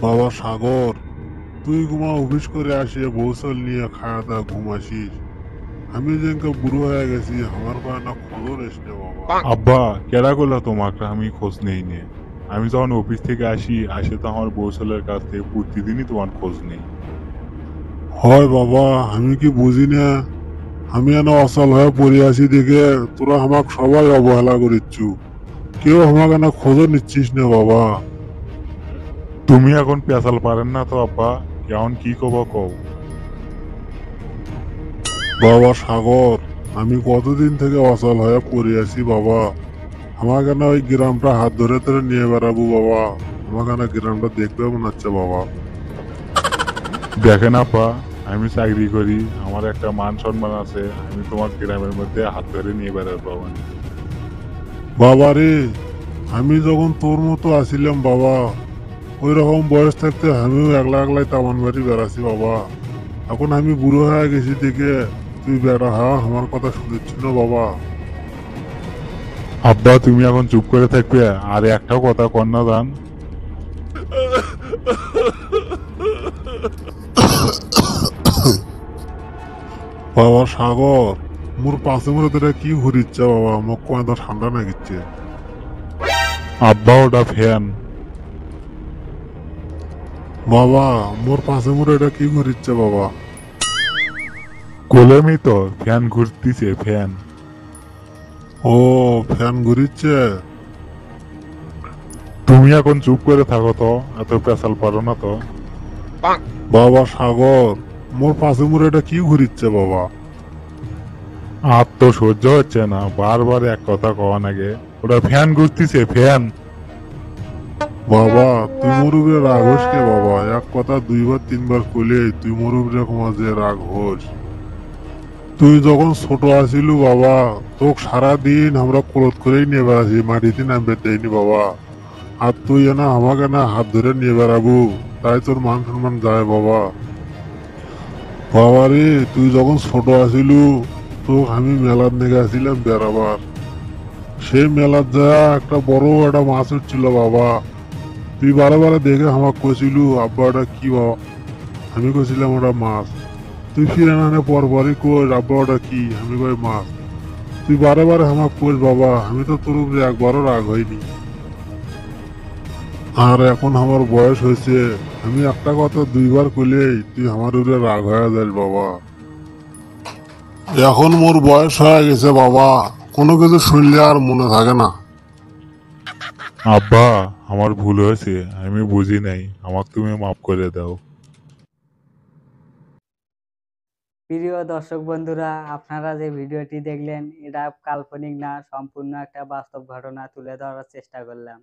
বাবা সাগর, তুই ঘুমা অফিস করে আসিয়ে বৌসল নিয়ে খাওয়া দাওয়া ঘুমাসিস। আমি যেনকে বুড়ো হয়ে গেছি, আমার পায়ে না খবর এসছে বাবা। আব্বা, কেডা করলা তোমাকে আমি খোঁজ নেই নে। আমি যখন অফিস থেকে আসে তো আমার বৌসলের কাছ থেকে প্রতিদিনই তোমার খোঁজ নেই। হয় বাবা, আমি কি বুঝি না? আমি এনে অচল হয়ে পড়ে আছি দেখে তোরা আমাকে সবাই অবহেলা করিচ্ছু। কেউ আমাকে না খোঁজও নিচ্ছিস না বাবা। তুমি এখন পেঁচাল পারেন না তো আব্বা, কেমন কি কব কও। বাবা সাগর, আমি কতদিন থেকে অচল হয়ে পড়ে আছি বাবা। আমাকে না ওই গ্রামটা হাত ধরে ধরে নিয়ে বেড়াবো বাবা। আমাকে না গ্রামটা দেখবে মনে হচ্ছে বাবা। দেখেন আব্বা, আমি চাকরি করি, আমার একটা মান সম্মান আছে, আমি তোমার গ্রামের মধ্যে হাত ধরে নিয়ে বেড়াবো মানে। বাবা রে, আমি যখন তোর মতো আছিলাম বাবা, ওই রকম বয়স থাকতে আমিও একলা একলাই তামান বাড়ি বেড়াছি বাবা। এখন আমি বুড়ো হয়ে গেছি দেখে তুই বেড়া আমার কথা শুনেছিল বাবা। আব্বা, তুমি এখন চুপ করে থাকবে, আর একটাও কথা কন্যা দান। বাবা সাগর, মোর পাশে মোর তোরা কি ঘুরিচ্ছে বাবা, মোক কয়টা ঠান্ডা নাগিচ্ছে। আব্বা, ওটা ফ্যান। বাবা, মোর পাশে মোর এটা কি ঘুরিচ্ছে বাবা। গোলেমি তো, ফ্যান ঘুরতিছে ফ্যান। ও, ফ্যান ঘুরিচ্ছে। তুমি এখন চুপ করে থাকো তো, এত পেঁচাল পারো না তো। বাবা সাগর, মোর পাশে মোর এটা কি ঘুরিচ্ছে বাবা। আর তো সহ্য হচ্ছে না, বারবার এক কথা কওয়া নাগে। ওটা ফ্যান ঘুরতিছে ফ্যান। বাবা, তুই মোর উপরে রাগ হোস কে বাবা? এক কথা দুইবার তিনবার কইলে তুই মোর উপরে যে রাগ হোস। তুই যখন ছোট আছিলু বাবা, তোকে সারাদিন আমরা ক্রোধ করেই নিয়ে বেড়াছি, মাটিতে নামবে দেয়নি বাবা। আর তুই না আমাকে না হাত ধরে নিয়ে বেড়াবো, তাই তোর মান সম্মান যায় বাবা। বাবা রে, তুই যখন ছোট আছিলু, তোকে আমি মেলার নেগে আসিলাম বেড়াবার। সেই মেলার যা একটা বড় একটা মাছ উঠছিল বাবা। তুই বারে বারে দেখে আমাকে কইছিলু আব্বা ওটা কি বাবা। আমি কইছিলাম ওটা মাছ। তুই ফিরে আনে পর পরই কই আব্বা ওটা কি, আমি কই মাছ। তুই বারে বারে আমাকে কইস বাবা, আমি তো তোর উপরে একবারও রাগ হইনি। আর এখন আমার বয়স হয়েছে, আমি একটা কথা দুইবার কইলেই তুই আমার উপরে রাগ হয়ে যাস বাবা। এখন মোর বয়স হয়ে গেছে বাবা, কোনো কিছু শুনলে আর মনে থাকে না। আব্বা, আমার ভুল হয়েছে, আমি বুঝি নাই, আমাকে তুমি মাফ করে দাও। প্রিয় দর্শক বন্ধুরা, আপনারা যে ভিডিওটি দেখলেন এটা কাল্পনিক না, সম্পূর্ণ একটা বাস্তব ঘটনা তুলে ধরার চেষ্টা করলাম।